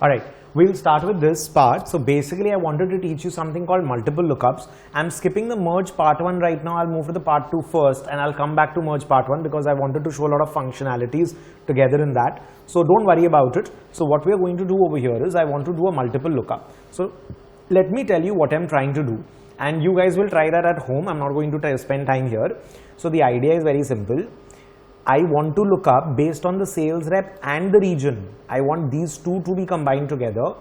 Alright, we'll start with this part. So basically I wanted to teach you something called multiple lookups. I'm skipping the merge part 1 right now. I'll move to the part 2 first and I'll come back to merge part 1 because I wanted to show a lot of functionalities together in that. So don't worry about it. So what we are going to do over here is I want to do a multiple lookup. So let me tell you what I'm trying to do. And you guys will try that at home. I'm not going to spend time here. So the idea is very simple. I want to look up based on the sales rep and the region. I want these two to be combined together.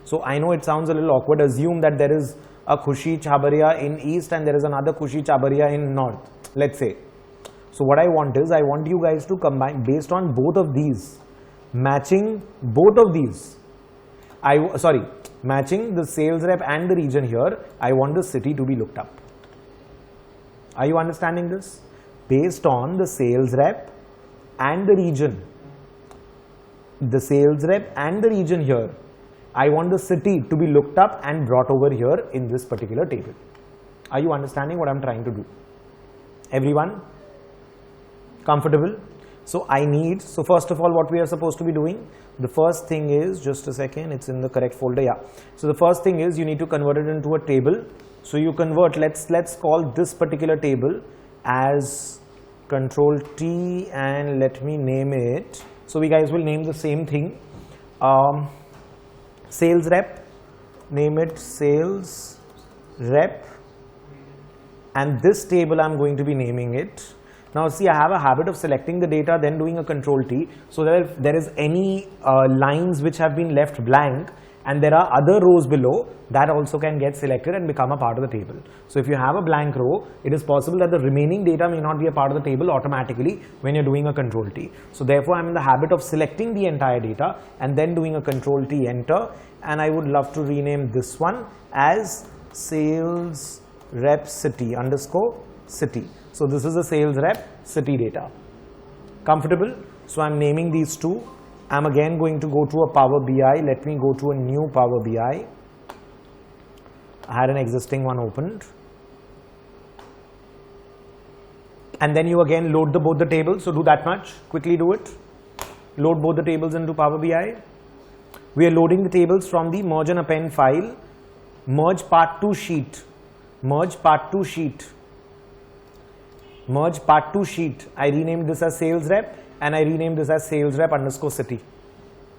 So I know it sounds a little awkward. Assume that there is a Khushi Chabaria in east and there is another Khushi Chabaria in north, let's say. So what I want is I want you guys to combine based on both of these, matching both of these. Matching the sales rep and the region here. I want the city to be looked up. Are you understanding this? Based on the sales rep and the region, here, I want the city to be looked up and brought over here in this particular table. Are you understanding what I'm trying to do? Everyone comfortable? So first of all, what we are supposed to be doing, the first thing is, just a second, it's in the correct folder, yeah. So the first thing is you need to convert it into a table. So you convert, let's call this particular table as Control T and let me name it. So we guys will name the same thing. Sales rep, name it sales rep, and this table I'm going to be naming it. Now see, I have a habit of selecting the data then doing a Control T, so that if there is any lines which have been left blank and there are other rows below, that also can get selected and become a part of the table. So if you have a blank row, it is possible that the remaining data may not be a part of the table automatically when you're doing a Control T. So therefore I'm in the habit of selecting the entire data and then doing a Control T, enter, and I would love to rename this one as sales rep city underscore city. So this is the sales rep city data. Comfortable? So I'm naming these two. I'm again going to go to a Power BI. Let me go to a new Power BI. I had an existing one opened. And then you again load both the tables. So do that much. Quickly do it. Load both the tables into Power BI. We are loading the tables from the merge and append file. Merge part 2 sheet. Merge part 2 sheet. Merge part 2 sheet. I renamed this as sales rep and I renamed this as sales rep underscore city.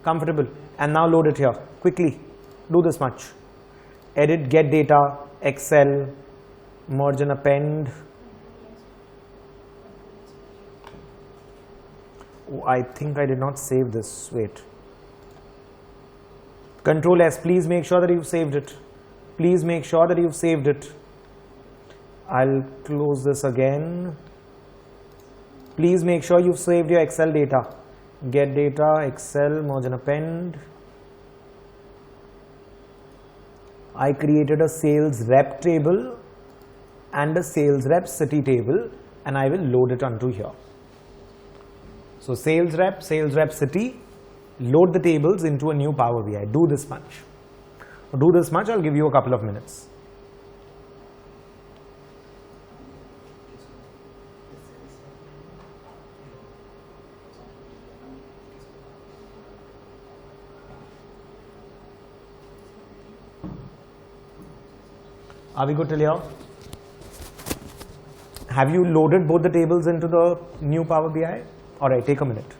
Comfortable? And now load it here. Quickly. Do this much. Edit, get data, Excel, merge and append. Oh, I think I did not save this. Wait. Control S. Please make sure that you've saved it. Please make sure that you've saved it. I'll close this again. Please make sure you've saved your Excel data. Get data, Excel, merge and append. I created a sales rep table and a sales rep city table and I will load it onto here. So sales rep city, load the tables into a new Power BI. Do this much. Do this much, I'll give you a couple of minutes. Are we good till here? Have you loaded both the tables into the new Power BI? Alright, take a minute.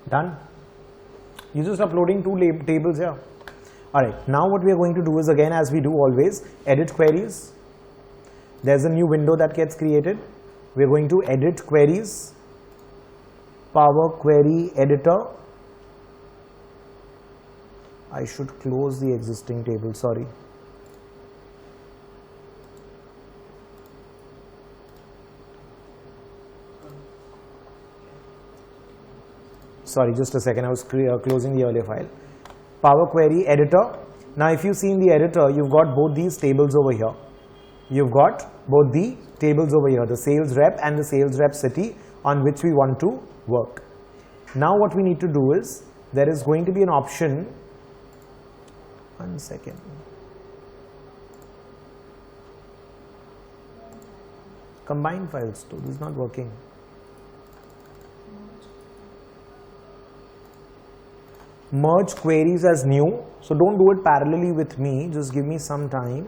Done? You're just uploading two tables here. Alright, now what we are going to do is, again as we do always, edit queries. There's a new window that gets created. We're going to edit queries, Power Query Editor. I should close the existing table, sorry. sorry, just a second, I was closing the earlier file. Power Query Editor. Now if you see in the editor, you've got both these tables over here. You've got both the tables over here, the sales rep and the sales rep city on which we want to work. Now what we need to do is, there is going to be an option, one second. Combine files too, this is not working. Merge queries as new, so don't do it parallelly with me, just give me some time.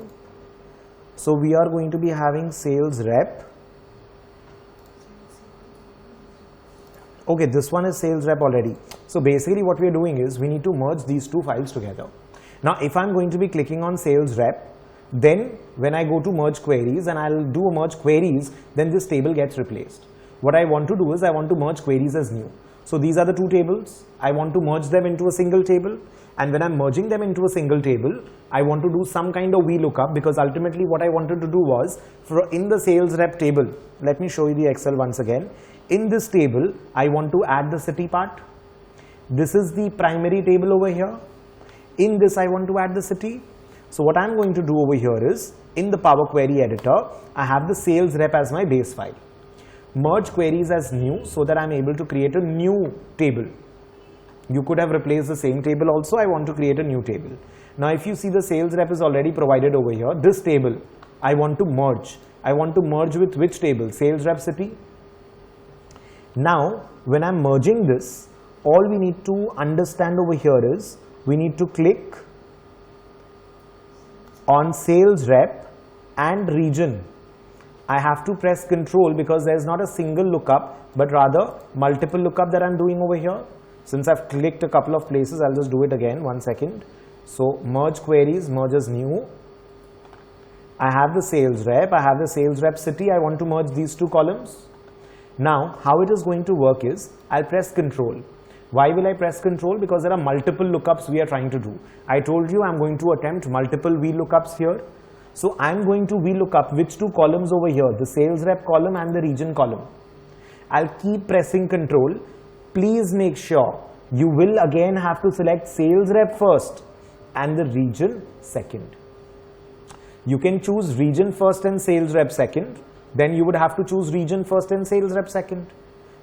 So we are going to be having sales rep. Okay, this one is sales rep already. So basically what we are doing is, we need to merge these two files together. Now if I'm going to be clicking on sales rep, then when I go to merge queries and I'll do a merge queries, then this table gets replaced. What I want to do is, I want to merge queries as new. So these are the two tables. I want to merge them into a single table, and when I'm merging them into a single table, I want to do some kind of VLOOKUP, because ultimately what I wanted to do was, in the sales rep table, let me show you the Excel once again. In this table, I want to add the city part. This is the primary table over here. In this, I want to add the city. So what I'm going to do over here is, in the Power Query Editor, I have the sales rep as my base file. Merge queries as new, so that I'm able to create a new table. You could have replaced the same table also. I want to create a new table. Now if you see, the sales rep is already provided over here. This table I want to merge. I want to merge with which table? Sales rep city. Now when I'm merging this, all we need to understand over here is, we need to click on sales rep and region. I have to press control, because there is not a single lookup, but rather multiple lookup that I'm doing over here. Since I've clicked a couple of places, I'll just do it again, one second. So merge queries, merge as new. I have the sales rep, I have the sales rep city. I want to merge these two columns. Now how it is going to work is, I'll press control. Why will I press control? Because there are multiple lookups we are trying to do. I told you I'm going to attempt multiple VLOOKUPs here. So I'm going to VLOOKUP which two columns over here, the sales rep column and the region column. I'll keep pressing control. Please make sure you will again have to select sales rep first and the region second. You can choose region first and sales rep second. Then you would have to choose region first and sales rep second.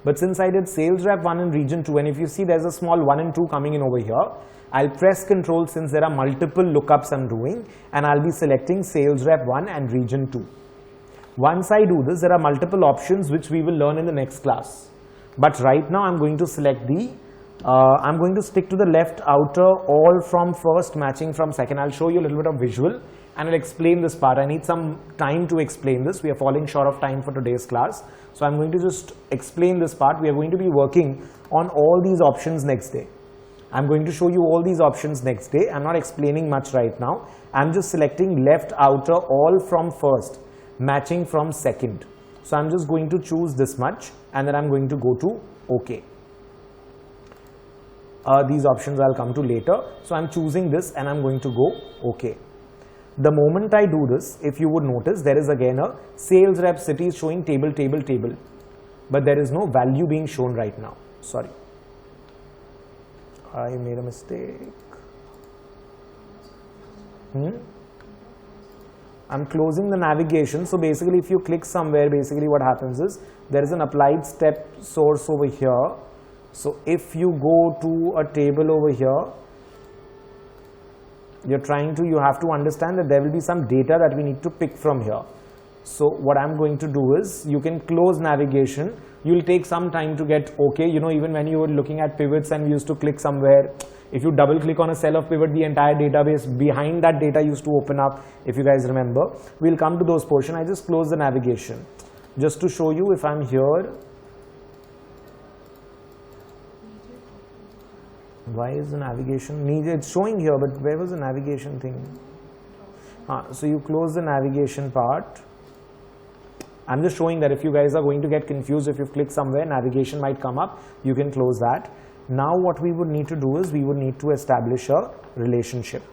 But since I did sales rep 1 and region 2, and if you see there's a small 1 and 2 coming in over here, I'll press control since there are multiple lookups I'm doing, and I'll be selecting sales rep 1 and region 2. Once I do this, there are multiple options which we will learn in the next class. But right now I'm going to select I'm going to stick to the left outer, all from first, matching from second. I'll show you a little bit of visual and I'll explain this part. I need some time to explain this. We are falling short of time for today's class. So I'm going to just explain this part. We are going to be working on all these options next day. I'm going to show you all these options next day. I'm not explaining much right now. I'm just selecting left outer, all from first, matching from second. So I'm just going to choose this much and then I'm going to go to OK. These options I'll come to later. So I'm choosing this and I'm going to go OK. The moment I do this, if you would notice, there is again a sales rep city showing table, table, table. But there is no value being shown right now. Sorry. I made a mistake. I'm closing the navigation. So basically if you click somewhere, basically what happens is there is an applied step source over here. So if you go to a table over here, you have to understand that there will be some data that we need to pick from here. So what I'm going to do is, you can close navigation. You'll take some time to get OK. You know, even when you were looking at pivots and we used to click somewhere, if you double click on a cell of pivot, the entire database behind that data used to open up, if you guys remember. We'll come to those portions. I just close the navigation just to show you. If I'm here, why is the navigation needed? It's showing here, but where was the navigation thing? So you close the navigation part. I'm just showing that if you guys are going to get confused, if you click somewhere, navigation might come up. You can close that. Now what we would need to do is, we would need to establish a relationship.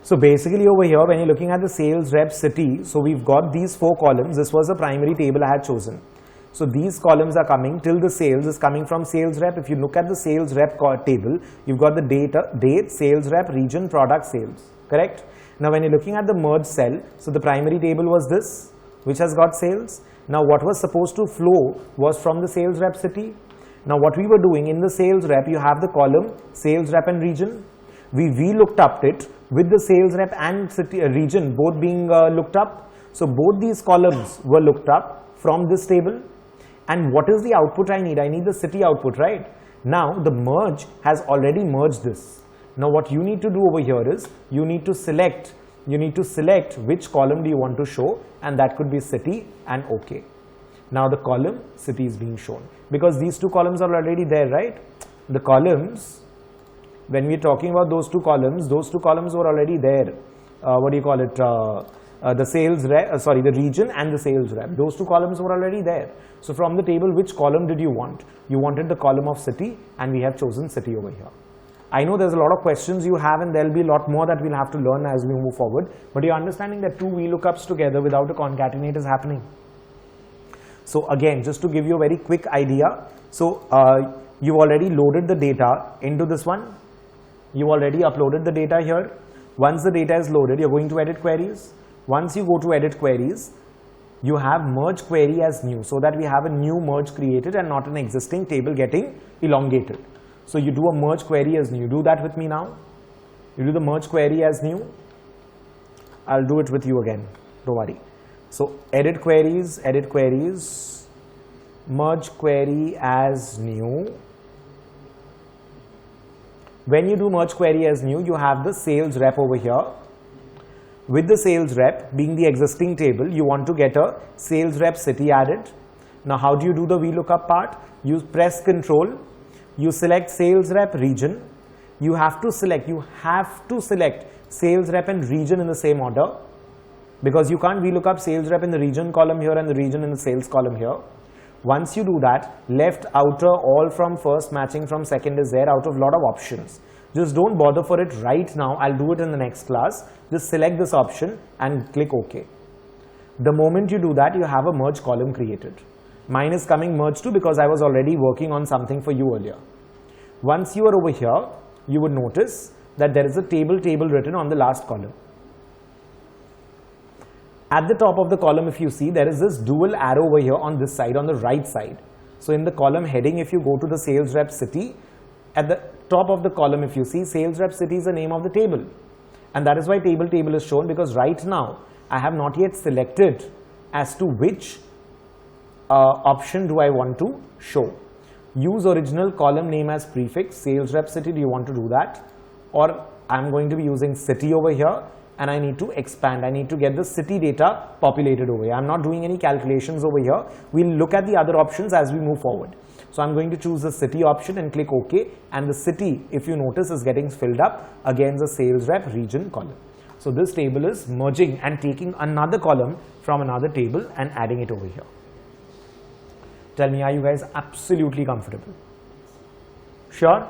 So basically over here, when you're looking at the sales rep city, so we've got these 4 columns. This was the primary table I had chosen. So these columns are coming till the sales is coming from sales rep. If you look at the sales rep table, you've got the date, sales rep, region, product, sales, correct? Now when you're looking at the merge cell, so the primary table was this, which has got sales. Now what was supposed to flow was from the sales rep city. Now what we were doing in the sales rep, you have the column sales rep and region. We looked up it with the sales rep and city, region both being looked up. So both these columns were looked up from this table. And what is the output I need? I need the city output, right? Now the merge has already merged this. Now what you need to do over here is you need to select which column do you want to show, and that could be city and OK. Now the column city is being shown because these 2 columns are already there, right? The columns, when we are talking about those 2 columns were already there. What do you call it? The sales rep, the region and the sales rep. Those 2 columns were already there. So from the table, which column did you want? You wanted the column of city, and we have chosen city over here. I know there's a lot of questions you have, and there'll be a lot more that we'll have to learn as we move forward. But you're understanding that 2 VLOOKUPs together without a concatenate is happening. So again, just to give you a very quick idea. So you've already loaded the data into this one. You already uploaded the data here. Once the data is loaded, you're going to edit queries. Once you go to edit queries, you have merge query as new, so that we have a new merge created and not an existing table getting elongated. So you do a merge query as new. Do that with me now. You do the merge query as new. I'll do it with you again. Don't worry. So edit queries, merge query as new. When you do merge query as new, you have the sales rep over here. With the sales rep being the existing table, you want to get a sales rep city added. Now how do you do the VLOOKUP part? You press control, you select sales rep region. You have to select sales rep and region in the same order, because you can't VLOOKUP sales rep in the region column here and the region in the sales column here. Once you do that, left, outer, all from first, matching from second is there out of a lot of options. Just don't bother for it right now. I'll do it in the next class. Just select this option and click OK. The moment you do that, you have a merge column created. Mine is coming merge to because I was already working on something for you earlier. Once you are over here, you would notice that there is a table written on the last column. At the top of the column, if you see, there is this dual arrow over here on this side, on the right side. So in the column heading, if you go to the sales rep city, at the top of the column, if you see, sales rep city is the name of the table. And that is why table is shown, because right now I have not yet selected as to which option do I want to show. Use original column name as prefix, sales rep city. Do you want to do that? Or I'm going to be using city over here, and I need to expand. I need to get the city data populated over here. I'm not doing any calculations over here. We'll look at the other options as we move forward. So I'm going to choose the city option and click OK, and the city, if you notice, is getting filled up against the sales rep region column. So this table is merging and taking another column from another table and adding it over here. Tell me, are you guys absolutely comfortable? Sure?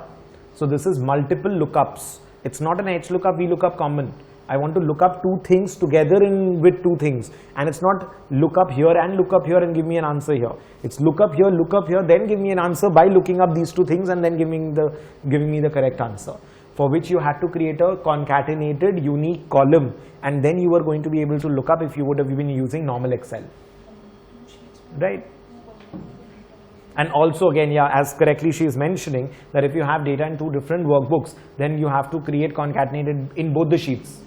So this is multiple lookups. It's not an H lookup, V lookup common. I want to look up 2 things together with 2 things, and it's not look up here and give me an answer here. It's look up here, then give me an answer by looking up these 2 things and then giving me the correct answer, for which you had to create a concatenated unique column, and then you were going to be able to look up if you would have been using normal Excel, right? And also again, yeah, as correctly she is mentioning that if you have data in 2 different workbooks, then you have to create concatenated in both the sheets.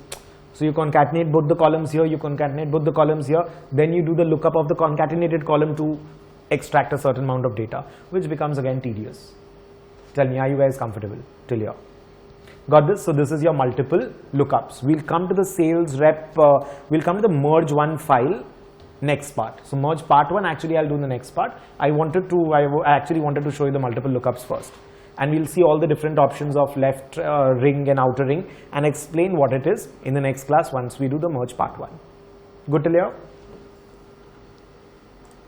So you concatenate both the columns here, you concatenate both the columns here, then you do the lookup of the concatenated column to extract a certain amount of data, which becomes again tedious. Tell me, are you guys comfortable till here? Got this? So this is your multiple lookups. We'll come to the sales rep, we'll come to the merge one file next part. So merge part 1, actually I'll do the next part. I actually wanted to show you the multiple lookups first. And we'll see all the different options of left ring and outer ring and explain what it is in the next class once we do the merge part 1. Good till here?